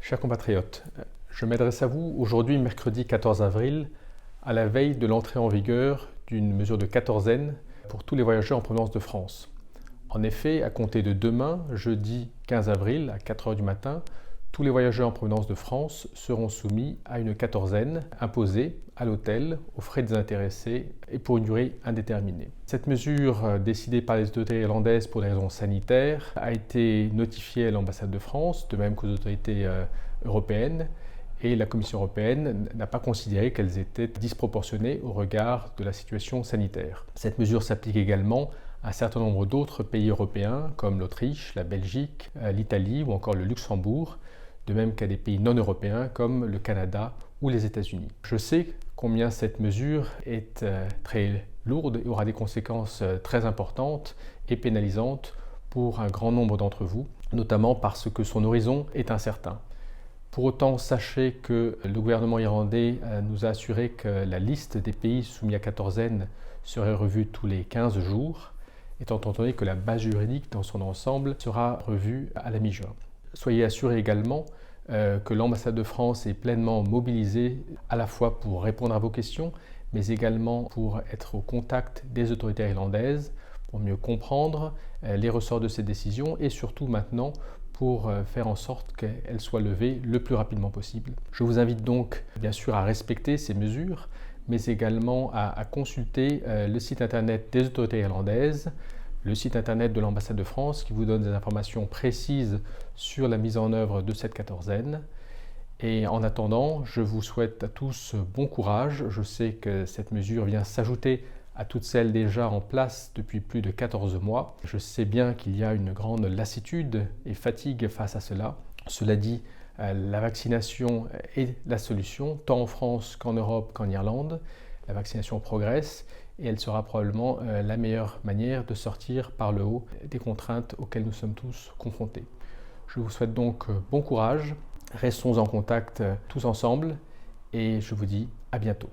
Chers compatriotes, je m'adresse à vous aujourd'hui, mercredi 14 avril, à la veille de l'entrée en vigueur d'une mesure de quatorzaine pour tous les voyageurs en provenance de France. En effet, à compter de demain, jeudi 15 avril, à 4 heures du matin, tous les voyageurs en provenance de France seront soumis à une quatorzaine imposée à l'hôtel, aux frais des intéressés et pour une durée indéterminée. Cette mesure, décidée par les autorités irlandaises pour des raisons sanitaires, a été notifiée à l'ambassade de France, de même qu'aux autorités européennes, et la Commission européenne n'a pas considéré qu'elles étaient disproportionnées au regard de la situation sanitaire. Cette mesure s'applique également à un certain nombre d'autres pays européens comme l'Autriche, la Belgique, l'Italie ou encore le Luxembourg, de même qu'à des pays non européens comme le Canada ou les États-Unis. Je sais combien cette mesure est très lourde et aura des conséquences très importantes et pénalisantes pour un grand nombre d'entre vous, notamment parce que son horizon est incertain. Pour autant, sachez que le gouvernement irlandais nous a assuré que la liste des pays soumis à quatorzaine serait revue tous les 15 jours, étant entendu que la base juridique dans son ensemble sera revue à la mi-juin. Soyez assurés également que l'ambassade de France est pleinement mobilisée à la fois pour répondre à vos questions, mais également pour être au contact des autorités irlandaises, pour mieux comprendre les ressorts de ces décisions et surtout maintenant pour faire en sorte qu'elles soient levées le plus rapidement possible. Je vous invite donc bien sûr à respecter ces mesures, mais également à consulter le site internet des autorités irlandaises, le site internet de l'ambassade de France qui vous donne des informations précises sur la mise en œuvre de cette quatorzaine. Et en attendant, je vous souhaite à tous bon courage. Je sais que cette mesure vient s'ajouter à toutes celles déjà en place depuis plus de 14 mois. Je sais bien qu'il y a une grande lassitude et fatigue face à cela. Cela dit, la vaccination est la solution, tant en France qu'en Europe qu'en Irlande. La vaccination progresse et elle sera probablement la meilleure manière de sortir par le haut des contraintes auxquelles nous sommes tous confrontés. Je vous souhaite donc bon courage, restons en contact tous ensemble et je vous dis à bientôt.